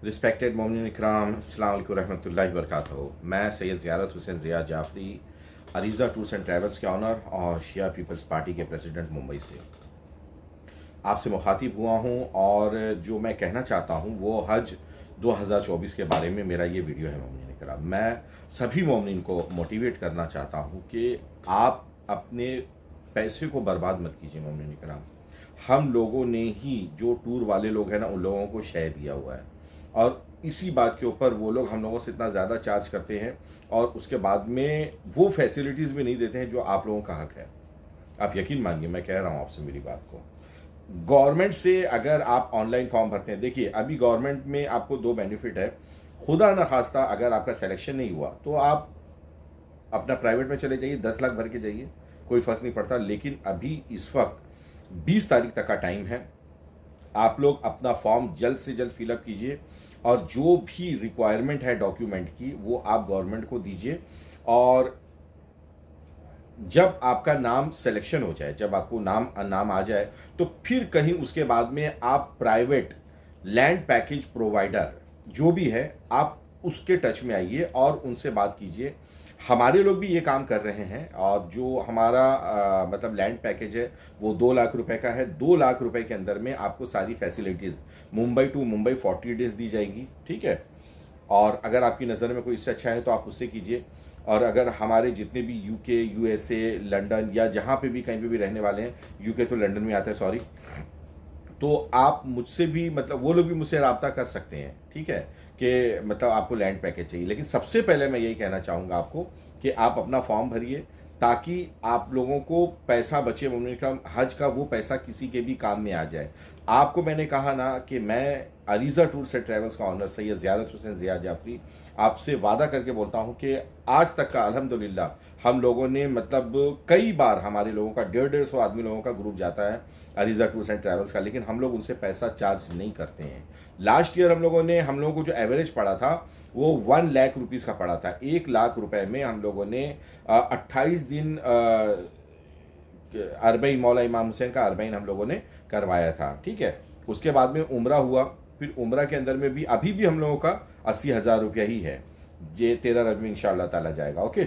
Respected मोमिन इकराम, अस्सलाम वालेकुम रहमतुल्लाहि व बरकातहू। मैं Syed Ziyarat Hussain Zia Jafri, Areeza tours and travels के ऑनर और शिया पीपल्स पार्टी के प्रेसिडेंट मुंबई से आपसे मुखातिब हुआ हूँ। और जो मैं कहना चाहता हूँ वो हज 2024 के बारे में मेरा ये वीडियो है। मोमिन इकराम, मैं सभी मोमिन को मोटिवेट करना चाहता हूँ कि आप अपने पैसे को बर्बाद मत कीजिए। मोमिन इकराम, हम लोगों ने ही, जो टूर वाले लोग हैं ना, उन लोगों को शय दिया हुआ है और इसी बात के ऊपर वो लोग हम लोगों से इतना ज़्यादा चार्ज करते हैं और उसके बाद में वो फैसिलिटीज़ भी नहीं देते हैं जो आप लोगों का हक है। आप यकीन मानिए, मैं कह रहा हूँ आपसे मेरी बात को। गवर्नमेंट से अगर आप ऑनलाइन फॉर्म भरते हैं, देखिए अभी गवर्नमेंट में आपको दो बेनिफिट है। खुदा न खास्ता अगर आपका सिलेक्शन नहीं हुआ तो आप अपना प्राइवेट में चले जाइए, 10 लाख भर के जाइए, कोई फ़र्क नहीं पड़ता। लेकिन अभी इस वक्त 20 तारीख तक का टाइम है। आप लोग अपना फॉर्म जल्द से जल्द फिलअप कीजिए और जो भी रिक्वायरमेंट है डॉक्यूमेंट की वो आप गवर्नमेंट को दीजिए। और जब आपका नाम सिलेक्शन हो जाए, जब आपको नाम आ जाए, तो फिर कहीं उसके बाद में आप प्राइवेट लैंड पैकेज प्रोवाइडर जो भी है, आप उसके टच में आइए और उनसे बात कीजिए। हमारे लोग भी ये काम कर रहे हैं और जो हमारा मतलब लैंड पैकेज है वो 2 लाख रुपए का है। 2 लाख रुपए के अंदर में आपको सारी facilities Mumbai to Mumbai 40 days दी जाएगी, ठीक है। और अगर आपकी नज़र में कोई इससे अच्छा है तो आप उससे कीजिए। और अगर हमारे जितने भी यूके, यूएसए, लंदन या जहाँ पे भी कहीं पे भी रहने वाले हैं, यूके तो लंदन में आता है, सॉरी, तो आप मुझसे भी, मतलब वो लोग भी मुझसे रब्ता कर सकते हैं, ठीक है, कि मतलब आपको लैंड पैकेज चाहिए। लेकिन सबसे पहले मैं यही कहना चाहूँगा आपको कि आप अपना फॉर्म भरिए ताकि आप लोगों को पैसा बचे। मोमिन इकराम, हज का वो पैसा किसी के भी काम में आ जाए। आपको मैंने कहा ना कि मैं अरीज़ा टूर्स एंड ट्रैवल्स का ऑनर सैयद ज़ियारत हुसैन ज़िया जाफरी आपसे वादा करके बोलता हूँ कि आज तक का अल्हम्दुलिल्लाह हम लोगों ने, मतलब कई बार हमारे लोगों का 150-150 आदमी लोगों का ग्रुप जाता है अरीज़ा टूर्स एंड ट्रैवल्स का, लेकिन हम लोग उनसे पैसा चार्ज नहीं करते हैं। लास्ट ईयर हम लोगों को जो एवरेज पड़ा था वो 1 लाख रुपीज़ का पड़ा था। 1 लाख रुपए में हम लोगों ने 28 दिन अरबईन, मौला इमाम हुसैन का अरबईन हम लोगों ने करवाया था, ठीक है। उसके बाद में उम्रा हुआ, फिर उम्रा के अंदर में भी अभी भी हम लोगों का 80,000 रुपया ही है। ये 13 रजब में इंशाअल्लाह ताला जाएगा, ओके।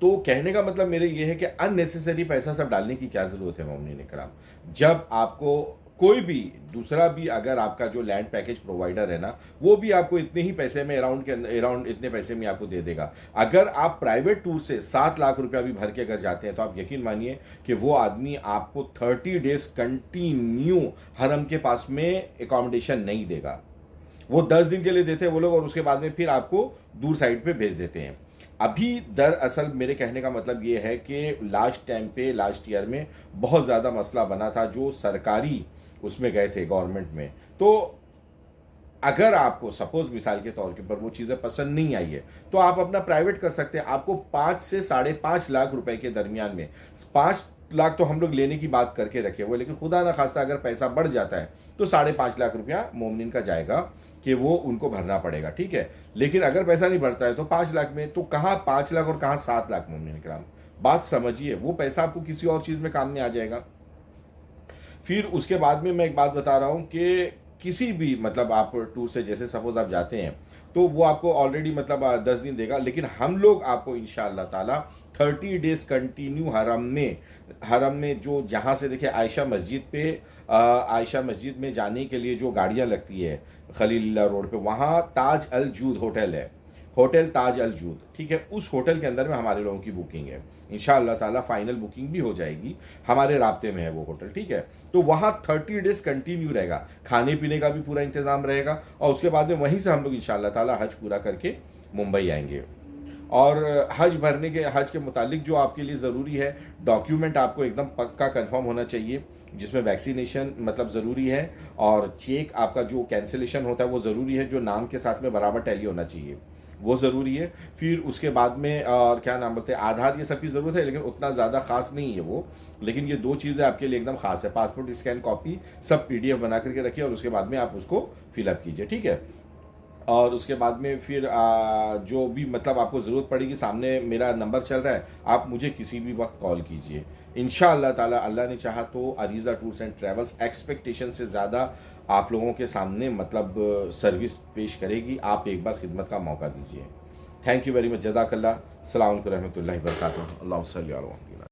तो कहने का मतलब मेरे ये है कि अननेसेसरी पैसा सब डालने की क्या जरूरत है मोमिन इकराम। जब आपको कोई भी दूसरा भी, अगर आपका जो लैंड पैकेज प्रोवाइडर है ना, वो भी आपको इतने ही पैसे में, अराउंड इतने पैसे में आपको दे देगा। अगर आप प्राइवेट टूर से 7 लाख रुपया भी भर के अगर जाते हैं तो आप यकीन मानिए कि वो आदमी आपको 30 डेज कंटिन्यू हरम के पास में एकोमोडेशन नहीं देगा। वो 10 दिन के लिए देते हैं वो लोग और उसके बाद में फिर आपको दूर साइड पे भेज देते हैं। अभी दरअसल मेरे कहने का मतलब ये है कि लास्ट ईयर में बहुत ज़्यादा मसला बना था जो सरकारी उसमें गए थे, गवर्नमेंट में। तो अगर आपको सपोज मिसाल के तौर के पर वो चीज़ें पसंद नहीं आई है तो आप अपना प्राइवेट कर सकते हैं। आपको 5 से 5.5 लाख रुपए के दरमियान में, 5 लाख तो हम लोग लेने की बात करके रखे हुए, लेकिन खुदा ना खास्ता अगर पैसा बढ़ जाता है तो 5.5 लाख रुपया मोमिन का जाएगा कि वो उनको भरना पड़ेगा, ठीक है। लेकिन अगर पैसा नहीं बढ़ता है तो 5 लाख में तो कहाँ 5 लाख और कहाँ 7 लाख। मोमिन इकराम, बात समझिए, वो पैसा आपको किसी और चीज़ में काम में आ जाएगा। फिर उसके बाद में मैं एक बात बता रहा हूँ कि किसी भी, मतलब आप टूर से, जैसे सपोज आप जाते हैं तो वो आपको ऑलरेडी मतलब 10 दिन देगा, लेकिन हम लोग आपको इंशाअल्लाह ताला 30 डेज कंटिन्यू हरम में जो, जहाँ से देखिए आयशा मस्जिद पे, आयशा मस्जिद में जाने के लिए जो गाड़ियाँ लगती है खलीलुल्लाह रोड पे, वहाँ ताज अल जूद होटल है, होटल ताज अल जूद, ठीक है। उस होटल के अंदर में हमारे लोगों की बुकिंग है। इंशाअल्लाह ताला फाइनल बुकिंग भी हो जाएगी, हमारे राब्ते में है वो होटल, ठीक है। तो वहाँ 30 डेज कंटिन्यू रहेगा, खाने पीने का भी पूरा इंतजाम रहेगा और उसके बाद में वहीं से हम लोग इंशाअल्लाह ताला हज पूरा करके मुंबई आएंगे। और हज के मुतालिक जो आपके लिए ज़रूरी है, डॉक्यूमेंट आपको एकदम पक्का कंफर्म होना चाहिए, जिसमें वैक्सीनेशन मतलब ज़रूरी है और चेक आपका जो कैंसिलेशन होता है वो ज़रूरी है, जो नाम के साथ में बराबर टैली होना चाहिए, वो ज़रूरी है। फिर उसके बाद में और क्या नाम बोलते हैं, आधार, ये सब की ज़रूरत है, लेकिन उतना ज़्यादा खास नहीं है वो। लेकिन ये 2 चीज़ें आपके लिए एकदम खास है। पासपोर्ट स्कैन कॉपी सब PDF बना करके रखिए और उसके बाद में आप उसको फिलअप कीजिए, ठीक है। और उसके बाद में फिर जो भी मतलब आपको ज़रूरत पड़ेगी, सामने मेरा नंबर चल रहा है, आप मुझे किसी भी वक्त कॉल कीजिए। इंशाअल्लाह ताला, अल्लाह ने चाहा तो अरीज़ा टूर्स एंड ट्रैवल्स एक्सपेक्टेशन से ज़्यादा आप लोगों के सामने मतलब सर्विस पेश करेगी। आप एक बार खिदमत का मौका दीजिए। Thank you very much. जज़ाकल्लाह। अस्सलाम वालेकुम रहमतुल्लाहि व बरकातुहू। अल्लाहुम्मा सल्ली अला मुहम्मद।